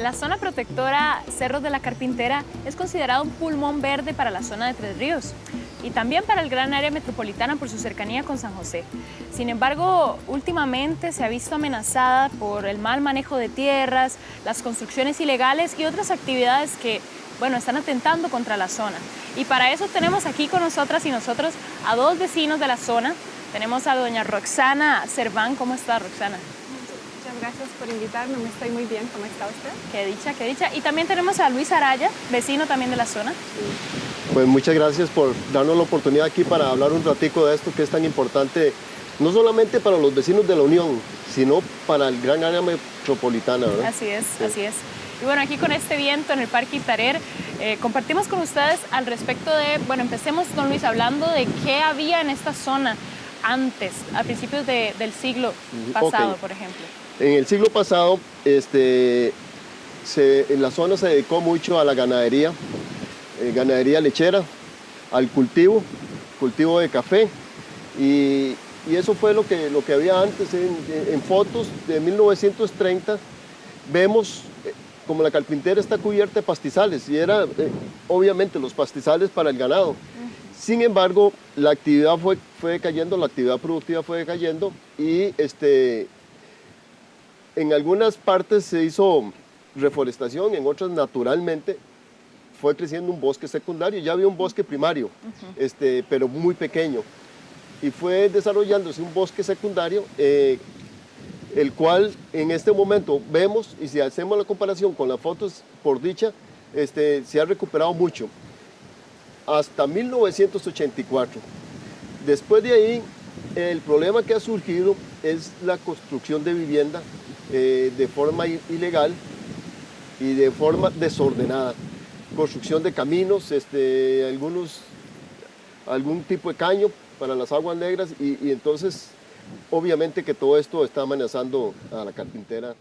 La zona protectora Cerros de la Carpintera es considerada un pulmón verde para la zona de Tres Ríos y también para el gran área metropolitana por su cercanía con San José. Sin embargo, últimamente se ha visto amenazada por el mal manejo de tierras, las construcciones ilegales y otras actividades que, bueno, están atentando contra la zona. Y para eso tenemos aquí con nosotras y nosotros a dos vecinos de la zona. Tenemos a doña Roxana Cerván. ¿Cómo está, Roxana? Muchas gracias por invitarme, estoy muy bien. ¿Cómo está usted? Qué dicha, qué dicha. Y también tenemos a Luis Araya, vecino también de la zona. Sí. Pues muchas gracias por darnos la oportunidad aquí para hablar un ratico de esto que es tan importante, no solamente para los vecinos de la Unión, sino para el gran área metropolitana, ¿verdad? Así es, sí. Así es. Y bueno, aquí con este viento en el Parque Itarer, compartimos con ustedes al respecto de, bueno, empecemos, don Luis, hablando de qué había en esta zona antes, a principios del siglo pasado, Okay. por ejemplo. En el siglo pasado, en la zona se dedicó mucho a la ganadería, ganadería lechera, al cultivo de café, y eso fue lo que había antes. En fotos de 1930 vemos como la Carpintera está cubierta de pastizales, y era obviamente los pastizales para el ganado. Sin embargo, la actividad fue decayendo, la actividad productiva fue decayendo, y en algunas partes se hizo reforestación, en otras naturalmente fue creciendo un bosque secundario. Ya había un bosque primario, pero muy pequeño, y fue desarrollándose un bosque secundario, el cual en este momento vemos, y si hacemos la comparación con las fotos, por dicha, se ha recuperado mucho, hasta 1984. Después de ahí, el problema que ha surgido es la construcción de vivienda de forma ilegal y de forma desordenada. Construcción de caminos, algún tipo de caño para las aguas negras, y entonces obviamente que todo esto está amenazando a la Carpintera.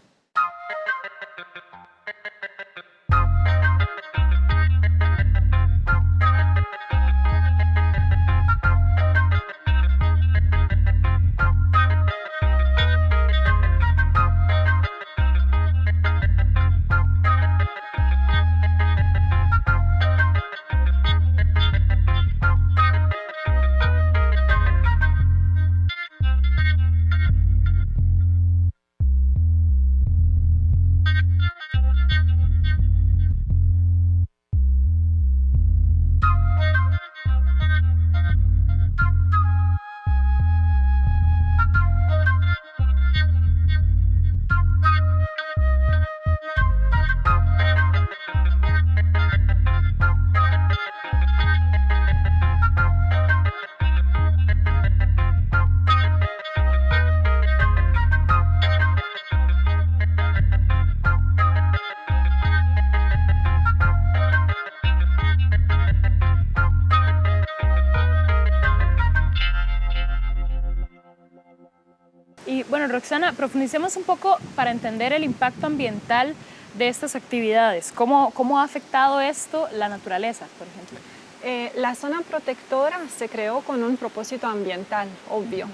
Y bueno, Roxana, profundicemos un poco para entender el impacto ambiental de estas actividades. ¿Cómo ha afectado esto la naturaleza, por ejemplo? La zona protectora se creó con un propósito ambiental, obvio.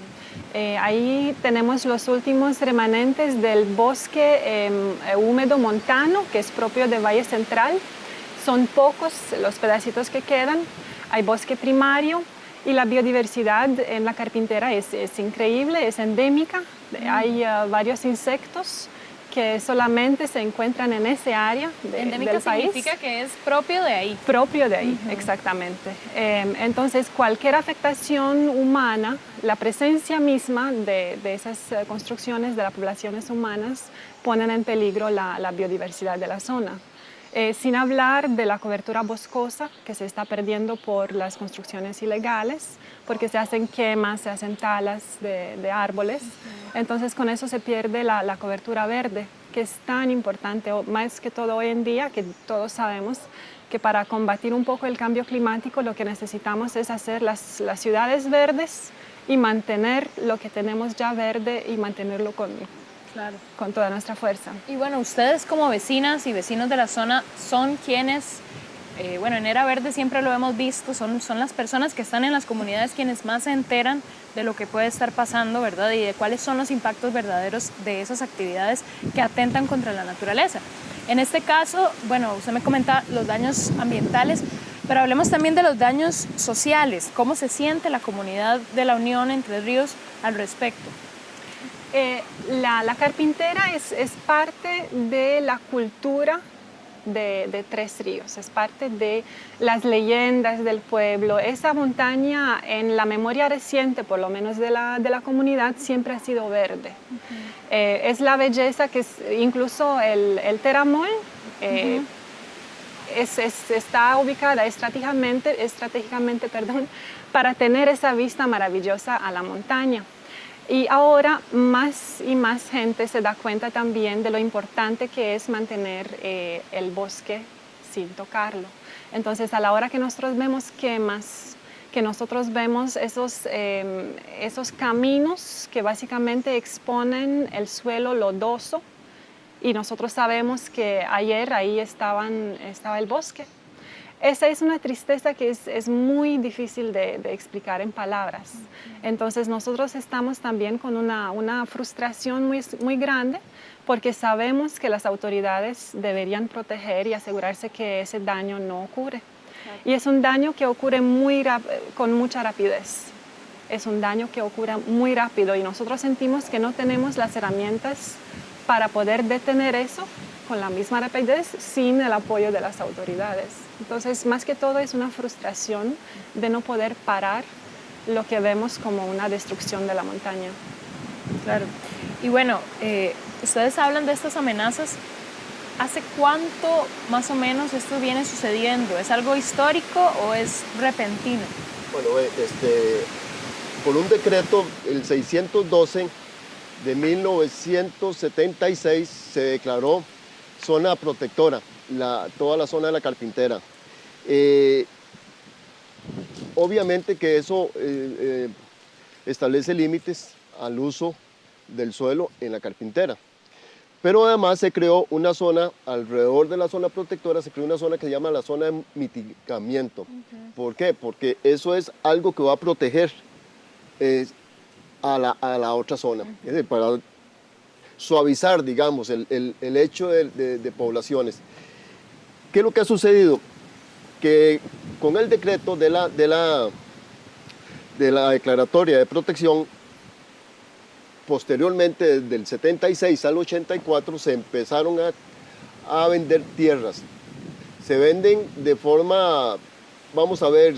Ahí tenemos los últimos remanentes del bosque húmedo montano, que es propio de Valle Central. Son pocos los pedacitos que quedan. Hay bosque primario. Y la biodiversidad en la Carpintera es increíble, es endémica. Hay varios insectos que solamente se encuentran en ese área Endémica del país. Significa que es propio de ahí. Propio de ahí, exactamente. Entonces, cualquier afectación humana, la presencia misma de esas construcciones, de las poblaciones humanas, ponen en peligro la biodiversidad de la zona. Sin hablar de la cobertura boscosa que se está perdiendo por las construcciones ilegales, porque se hacen quemas, se hacen talas de árboles. Entonces con eso se pierde la cobertura verde, que es tan importante, más que todo hoy en día, que todos sabemos que para combatir un poco el cambio climático lo que necesitamos es hacer las ciudades verdes y mantener lo que tenemos ya verde y mantenerlo con toda nuestra fuerza. Y bueno, ustedes como vecinas y vecinos de la zona son quienes, bueno, en Era Verde siempre lo hemos visto, son las personas que están en las comunidades quienes más se enteran de lo que puede estar pasando, ¿verdad? Y de cuáles son los impactos verdaderos de esas actividades que atentan contra la naturaleza. En este caso, bueno, usted me comenta los daños ambientales, pero hablemos también de los daños sociales. ¿Cómo se siente la comunidad de la Unión Entre Ríos al respecto? La carpintera es parte de la cultura de Tres Ríos, es parte de las leyendas del pueblo. Esa montaña, en la memoria reciente, por lo menos de la comunidad, siempre ha sido verde. Es la belleza que incluso el Teramol está ubicada estratégicamente, para tener esa vista maravillosa a la montaña. Y ahora más y más gente se da cuenta también de lo importante que es mantener el bosque sin tocarlo. Entonces, a la hora que nosotros vemos quemas, que nosotros vemos esos caminos que básicamente exponen el suelo lodoso, y nosotros sabemos que ayer ahí estaba el bosque. Esa es una tristeza que es muy difícil de explicar en palabras. Entonces nosotros estamos también con una frustración muy grande, porque sabemos que las autoridades deberían proteger y asegurarse que ese daño no ocurre. Claro. Y es un daño que ocurre con mucha rapidez. Es un daño que ocurre muy rápido y nosotros sentimos que no tenemos las herramientas para poder detener eso con la misma rapidez sin el apoyo de las autoridades. Entonces, más que todo es una frustración de no poder parar lo que vemos como una destrucción de la montaña. Claro. Y bueno, ustedes hablan de estas amenazas. ¿Hace cuánto más o menos esto viene sucediendo? ¿Es algo histórico o es repentino? Bueno, por un decreto, el 612 de 1976, se declaró zona protectora, toda la zona de la Carpintera. Obviamente que eso establece límites al uso del suelo en la Carpintera. Pero además se creó una zona, alrededor de la zona protectora, se creó una zona que se llama la zona de mitigamiento. ¿Por qué? Porque eso es algo que va a proteger a la otra zona, es decir, para suavizar, digamos, el hecho de poblaciones. ¿Qué es lo que ha sucedido? Que con el decreto de la declaratoria de protección, posteriormente, desde el 76 al 84, se empezaron a vender tierras. Se venden de forma, vamos a ver,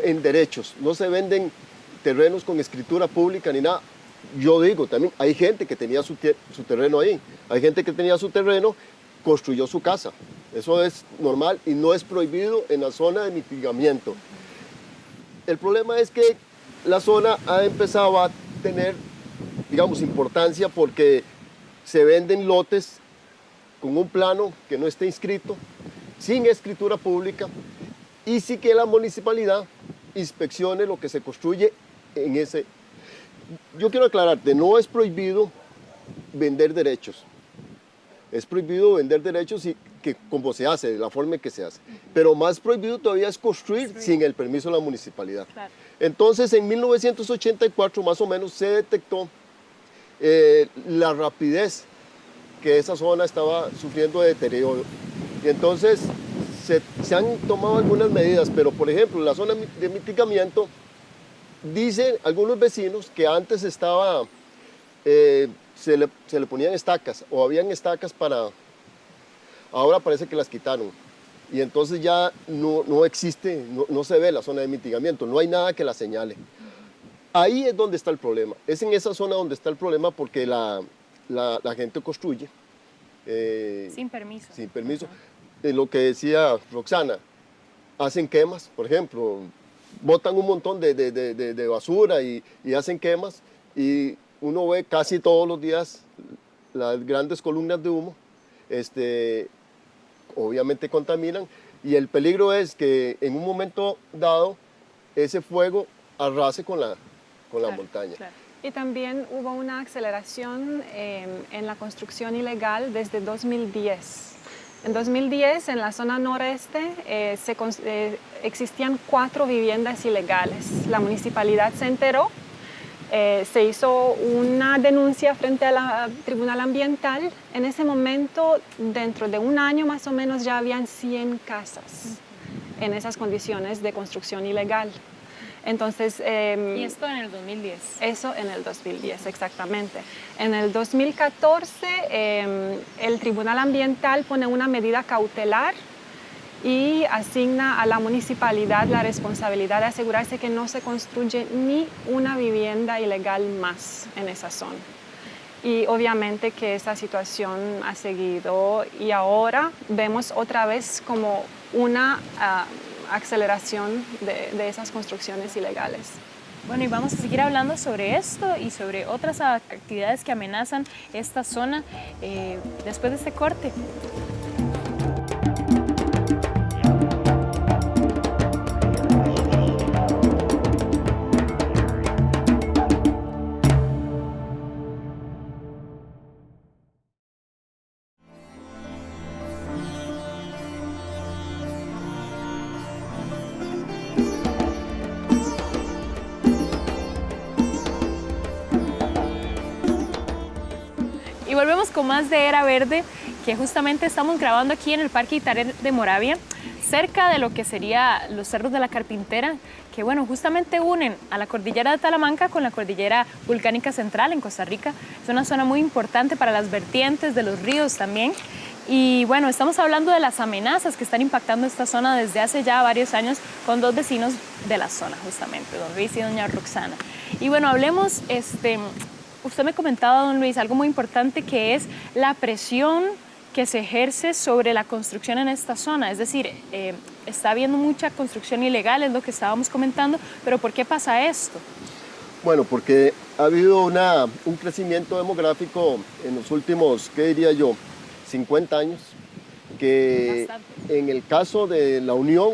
en derechos. No se venden terrenos con escritura pública ni nada. Yo digo, también hay gente que tenía su terreno ahí. Hay gente que tenía su terreno, construyó su casa. Eso es normal y no es prohibido en la zona de mitigamiento. El problema es que la zona ha empezado a tener, digamos, importancia porque se venden lotes con un plano que no esté inscrito, sin escritura pública, y sí que la municipalidad inspeccione lo que se construye en ese. Yo quiero aclararte, no es prohibido vender derechos. Es prohibido vender derechos como se hace, de la forma en que se hace. Pero más prohibido todavía es construir sin el permiso de la municipalidad. Claro. Entonces, en 1984 más o menos se detectó la rapidez que esa zona estaba sufriendo de deterioro. Y entonces se han tomado algunas medidas, pero por ejemplo, la zona de mitigamiento, dicen algunos vecinos que antes estaba, se le ponían estacas o habían estacas ahora parece que las quitaron. Y entonces ya no existe, no se ve la zona de mitigamiento, no hay nada que la señale. Ahí es donde está el problema, es en esa zona donde está el problema porque la gente construye. Sin permiso. Sin permiso. Lo que decía Roxana, hacen quemas, por ejemplo, botan un montón de basura y hacen quemas y uno ve casi todos los días las grandes columnas de humo, obviamente contaminan y el peligro es que en un momento dado ese fuego arrase con la montaña. Claro. Y también hubo una aceleración en la construcción ilegal desde 2010. En 2010, en la zona noreste, existían 4 viviendas ilegales. La municipalidad se enteró Se hizo una denuncia frente al Tribunal Ambiental. En ese momento, dentro de un año más o menos, ya habían 100 casas en esas condiciones de construcción ilegal. Entonces, ¿Y esto en el 2010? Eso en el 2010, exactamente. En el 2014, el Tribunal Ambiental pone una medida cautelar y asigna a la municipalidad la responsabilidad de asegurarse que no se construye ni una vivienda ilegal más en esa zona. Y obviamente que esa situación ha seguido y ahora vemos otra vez como una aceleración de esas construcciones ilegales. Bueno, y vamos a seguir hablando sobre esto y sobre otras actividades que amenazan esta zona después de este corte. Y volvemos con más de Era Verde, que justamente estamos grabando aquí en el Parque Itarer de Moravia, cerca de lo que sería los Cerros de la Carpintera, que bueno, justamente unen a la cordillera de Talamanca con la cordillera volcánica central en Costa Rica. Es una zona muy importante para las vertientes de los ríos también. Y bueno, estamos hablando de las amenazas que están impactando esta zona desde hace ya varios años con dos vecinos de la zona, justamente, don Luis y doña Roxana. Y bueno, hablemos, usted me comentaba, don Luis, algo muy importante que es la presión que se ejerce sobre la construcción en esta zona. Es decir, está habiendo mucha construcción ilegal, es lo que estábamos comentando, pero ¿por qué pasa esto? Bueno, porque ha habido un crecimiento demográfico en los últimos, ¿qué diría yo?, 50 años, que bastante. En el caso de la Unión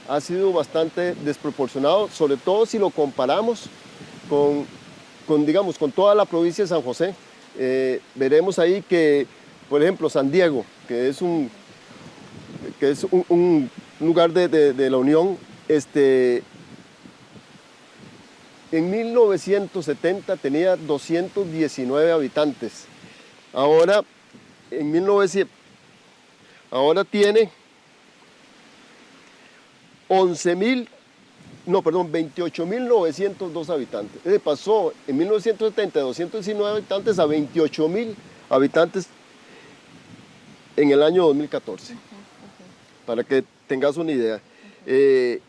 ha sido bastante desproporcionado, sobre todo si lo comparamos digamos, con toda la provincia de San José. Veremos ahí que, por ejemplo, San Diego, que es un lugar de la Unión, en 1970 tenía 219 habitantes. Ahora tiene 28.902 habitantes. Pasó en 1970 de 219 habitantes a 28.000 habitantes en el año 2014, para que tengas una idea. Río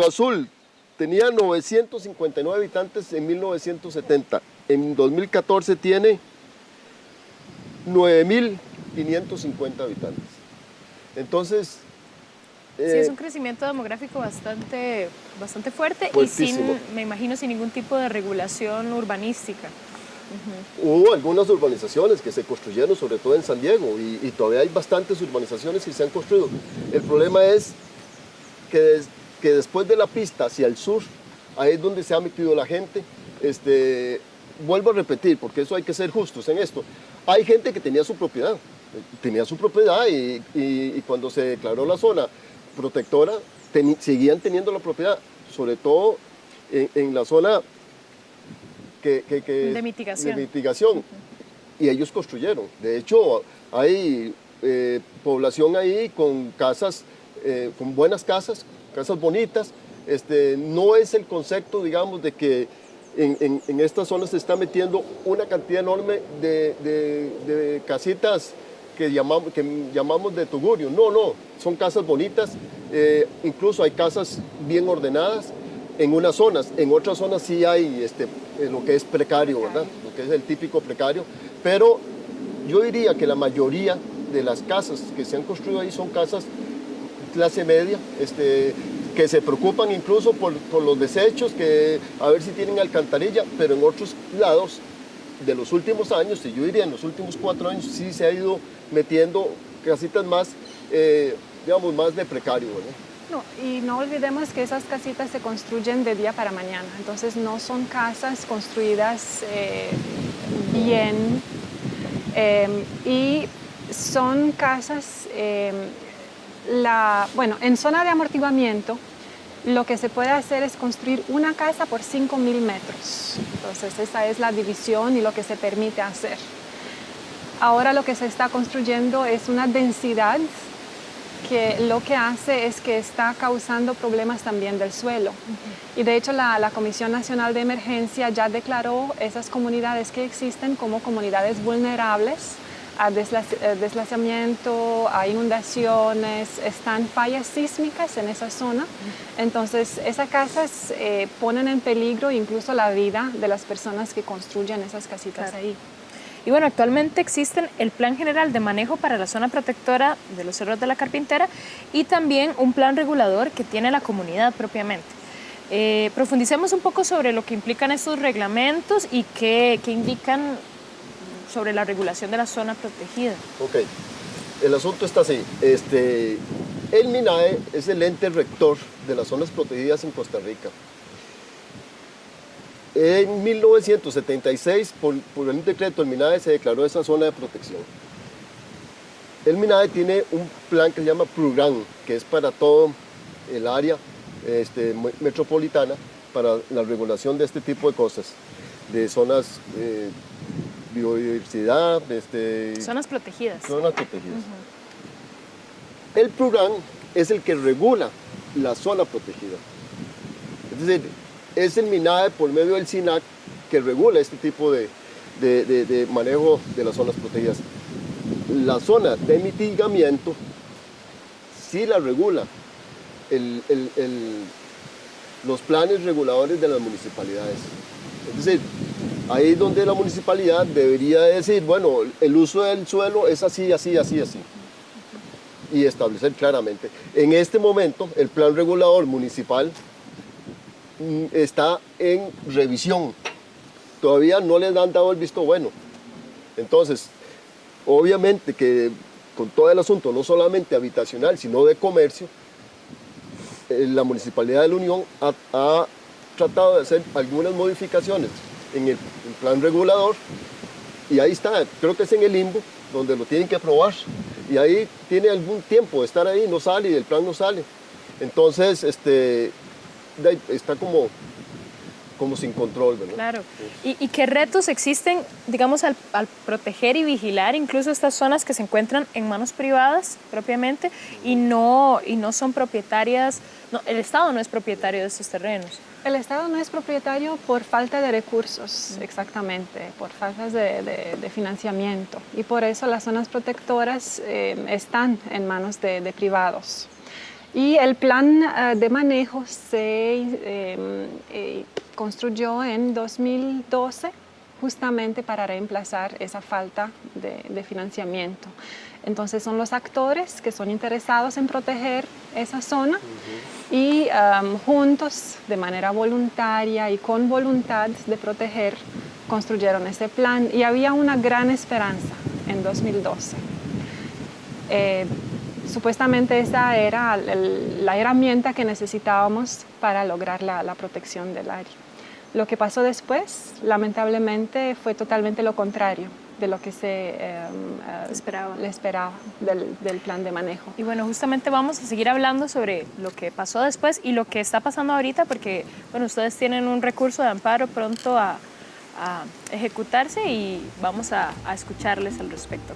Azul tenía 959 habitantes en 1970. En 2014 tiene 9.550 habitantes. Entonces, sí, es un crecimiento demográfico bastante fuerte fuertísimo. Y me imagino sin ningún tipo de regulación urbanística. Hubo algunas urbanizaciones que se construyeron, sobre todo en San Diego, y todavía hay bastantes urbanizaciones que se han construido. El problema es que después de la pista hacia el sur, ahí es donde se ha metido la gente. Vuelvo a repetir, porque eso hay que ser justos en esto. Hay gente que tenía su propiedad y cuando se declaró la zona protectora, seguían teniendo la propiedad, sobre todo en la zona de mitigación. Y ellos construyeron. De hecho, hay población ahí con casas, con buenas casas bonitas. No es el concepto, digamos, de que en esta zona se está metiendo una cantidad enorme de casitas que llamamos de tugurio. No, son casas bonitas, incluso hay casas bien ordenadas en unas zonas. En otras zonas sí hay lo que es precario, ¿verdad? Lo que es el típico precario. Pero yo diría que la mayoría de las casas que se han construido ahí son casas clase media, que se preocupan incluso por los desechos, a ver si tienen alcantarilla, pero en otros lados de los últimos años, y yo diría en los últimos 4 años, sí se ha ido metiendo casitas más, digamos, más de precario, ¿verdad? No, y no olvidemos que esas casitas se construyen de día para mañana, entonces no son casas construidas bien, y son casas, bueno, en zona de amortiguamiento, lo que se puede hacer es construir una casa por 5.000 metros. Entonces esa es la división y lo que se permite hacer. Ahora lo que se está construyendo es una densidad que lo que hace es que está causando problemas también del suelo. Y de hecho la Comisión Nacional de Emergencia ya declaró esas comunidades que existen como comunidades vulnerables a deslizamiento, a inundaciones, están fallas sísmicas en esa zona. Entonces esas casas ponen en peligro incluso la vida de las personas que construyen esas casitas ahí. Y bueno, actualmente existen el Plan General de Manejo para la Zona Protectora de los Cerros de la Carpintera y también un plan regulador que tiene la comunidad propiamente. Profundicemos un poco sobre lo que implican estos reglamentos y qué indican sobre la regulación de la zona protegida. Ok, el asunto está así. El MINAE es el ente rector de las zonas protegidas en Costa Rica. En 1976, por un decreto, el MINAE se declaró esa zona de protección. El MINAE tiene un plan que se llama PRUGRAN, que es para todo el área metropolitana, para la regulación de este tipo de cosas, de zonas, biodiversidad, zonas protegidas. Zonas protegidas. El PRUGRAN es el que regula la zona protegida. Es decir, es el MINAE por medio del SINAC que regula este tipo de manejo de las zonas protegidas. La zona de mitigamiento sí la regula los planes reguladores de las municipalidades. Es decir, ahí es donde la municipalidad debería decir, bueno, el uso del suelo es así, así, así, así. Y establecer claramente. En este momento, el plan regulador municipal está en revisión. Todavía no les han dado el visto bueno. Entonces, obviamente que con todo el asunto, no solamente habitacional, sino de comercio, la Municipalidad de la Unión ha tratado de hacer algunas modificaciones en el plan regulador y ahí está, creo que es en el limbo, donde lo tienen que aprobar y ahí tiene algún tiempo de estar ahí, no sale y el plan no sale. Entonces, está como sin control, ¿verdad? Claro. ¿Y qué retos existen, digamos, al proteger y vigilar incluso estas zonas que se encuentran en manos privadas propiamente y no son propietarias? No, el Estado no es propietario de estos terrenos. El Estado no es propietario por falta de recursos, exactamente, por faltas de financiamiento. Y por eso las zonas protectoras están en manos de privados. Y el plan de manejo se construyó en 2012 justamente para reemplazar esa falta de financiamiento. Entonces son los actores que son interesados en proteger esa zona y juntos, de manera voluntaria y con voluntad de proteger, construyeron ese plan y había una gran esperanza en 2012. Supuestamente esa era la herramienta que necesitábamos para lograr la protección del área. Lo que pasó después, lamentablemente, fue totalmente lo contrario de lo que se esperaba del plan de manejo. Y bueno, justamente vamos a seguir hablando sobre lo que pasó después y lo que está pasando ahorita, porque bueno, ustedes tienen un recurso de amparo pronto a ejecutarse y vamos a escucharles al respecto.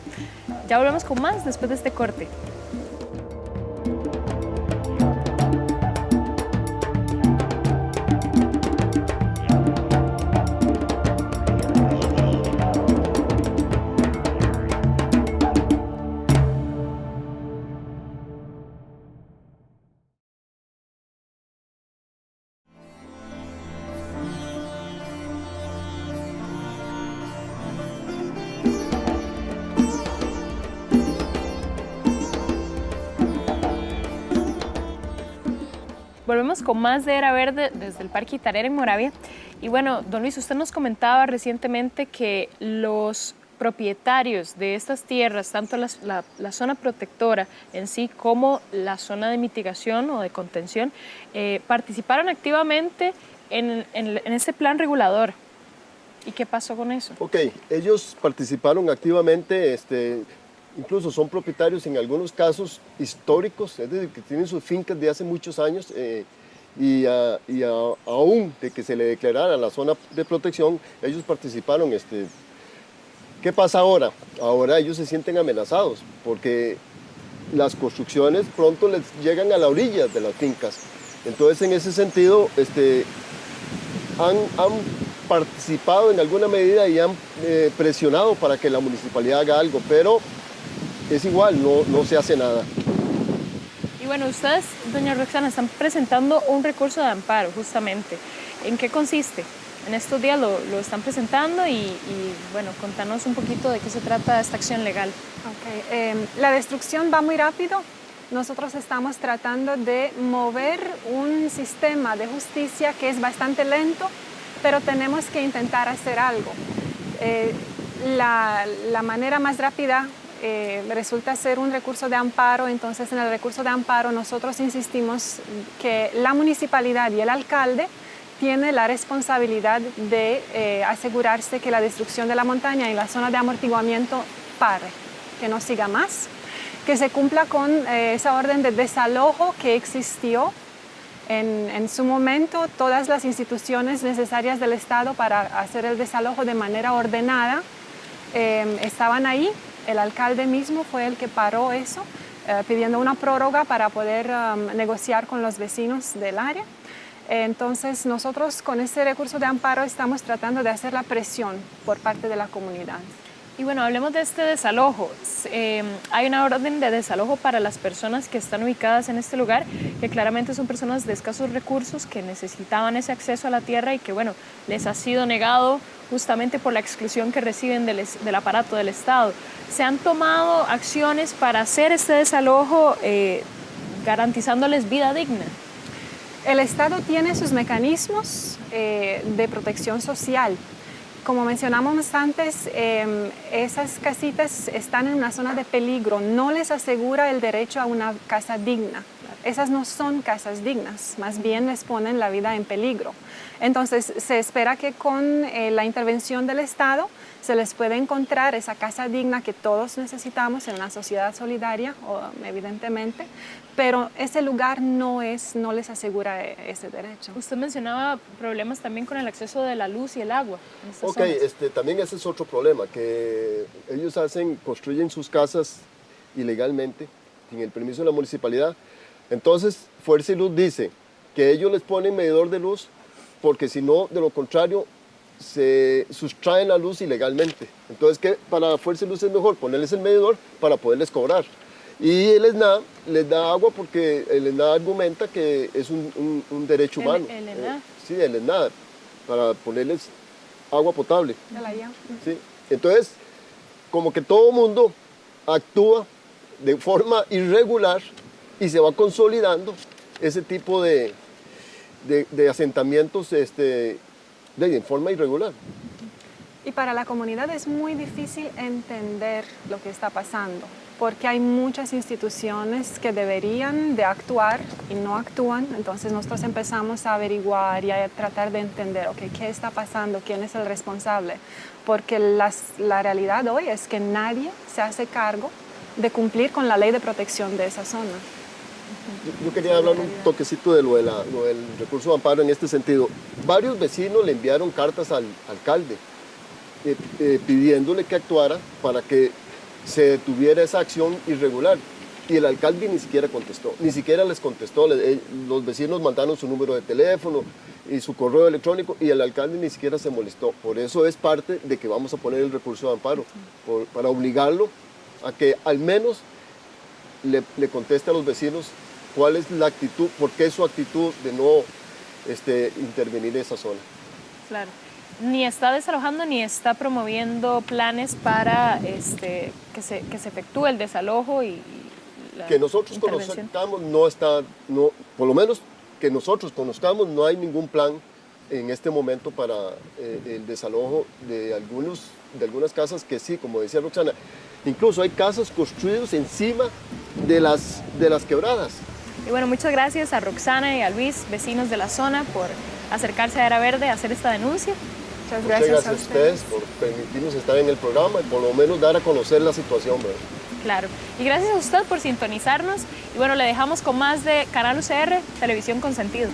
Ya volvemos con más después de este corte. Volvemos con más de Era Verde desde el Parque Itarera en Moravia. Y bueno, don Luis, usted nos comentaba recientemente que los propietarios de estas tierras, tanto la zona protectora en sí como la zona de mitigación o de contención, participaron activamente en ese plan regulador. ¿Y qué pasó con eso? Ok, ellos participaron activamente, incluso son propietarios en algunos casos históricos, es decir, que tienen sus fincas de hace muchos años Aún de que se le declarara la zona de protección, ellos participaron. ¿Qué pasa ahora? Ahora ellos se sienten amenazados porque las construcciones pronto les llegan a la orilla de las fincas. Entonces, en ese sentido, han participado en alguna medida y han presionado para que la municipalidad haga algo, pero es igual, no se hace nada. Y bueno, ustedes, doña Roxana, están presentando un recurso de amparo, justamente. ¿En qué consiste? En estos días lo están presentando y bueno, contanos un poquito de qué se trata esta acción legal. Okay. La destrucción va muy rápido. Nosotros estamos tratando de mover un sistema de justicia que es bastante lento, pero tenemos que intentar hacer algo. La manera más rápida resulta ser un recurso de amparo. Entonces, en el recurso de amparo nosotros insistimos que la municipalidad y el alcalde tiene la responsabilidad de asegurarse que la destrucción de la montaña y la zona de amortiguamiento pare, que no siga más, que se cumpla con esa orden de desalojo que existió en su momento. Todas las instituciones necesarias del Estado para hacer el desalojo de manera ordenada estaban ahí. El alcalde mismo fue el que paró eso, pidiendo una prórroga para poder negociar con los vecinos del área. Entonces, nosotros con este recurso de amparo estamos tratando de hacer la presión por parte de la comunidad. Y bueno, hablemos de este desalojo. Hay una orden de desalojo para las personas que están ubicadas en este lugar, que claramente son personas de escasos recursos que necesitaban ese acceso a la tierra y que, bueno, les ha sido negado justamente por la exclusión que reciben del aparato del Estado. ¿Se han tomado acciones para hacer este desalojo garantizándoles vida digna? El Estado tiene sus mecanismos de protección social. Como mencionamos antes, esas casitas están en una zona de peligro, no les asegura el derecho a una casa digna. Esas no son casas dignas, más bien les ponen la vida en peligro. Entonces, se espera que con la intervención del Estado se les pueda encontrar esa casa digna que todos necesitamos en una sociedad solidaria, evidentemente, pero ese lugar no les asegura ese derecho. Usted mencionaba problemas también con el acceso de la luz y el agua en estas Ok, zonas. también ese es otro problema, que ellos construyen sus casas ilegalmente, sin el permiso de la municipalidad. Entonces, Fuerza y Luz dice que ellos les ponen medidor de luz porque si no, de lo contrario, se sustraen la luz ilegalmente. Entonces, ¿qué? Para Fuerza y Luz es mejor ponerles el medidor para poderles cobrar. Y el ESNA les da agua porque el ESNA argumenta que es un derecho humano. ¿El ESNA? Sí, el ESNA, para ponerles agua potable. De la IA. Sí. Entonces, como que todo mundo actúa de forma irregular y se va consolidando ese tipo de asentamientos en forma irregular. Y para la comunidad es muy difícil entender lo que está pasando, porque hay muchas instituciones que deberían de actuar y no actúan. Entonces nosotros empezamos a averiguar y a tratar de entender, okay, ¿qué está pasando? ¿Quién es el responsable? Porque la realidad hoy es que nadie se hace cargo de cumplir con la ley de protección de esa zona. Yo quería hablar un toquecito de lo del recurso de amparo en este sentido. Varios vecinos le enviaron cartas al alcalde pidiéndole que actuara para que se detuviera esa acción irregular. Y el alcalde ni siquiera contestó, ni siquiera les contestó. Los vecinos mandaron su número de teléfono y su correo electrónico y el alcalde ni siquiera se molestó. Por eso es parte de que vamos a poner el recurso de amparo, para obligarlo a que al menos le conteste a los vecinos cuál es la actitud, por qué es su actitud de no intervenir en esa zona. Claro. Ni está desalojando ni está promoviendo planes para que se efectúe el desalojo y la que nosotros intervención. conozcamos por lo menos que nosotros conozcamos, no hay ningún plan en este momento para el desalojo de algunas casas que sí, como decía Roxana, incluso hay casas construidas encima de las quebradas. Y bueno, muchas gracias a Roxana y a Luis, vecinos de la zona, por acercarse a Era Verde a hacer esta denuncia. Muchas Muchas gracias gracias a ustedes por permitirnos estar en el programa y por lo menos dar a conocer la situación, ¿verdad? Claro. Y gracias a usted por sintonizarnos. Y bueno, le dejamos con más de Canal UCR, Televisión con Sentido.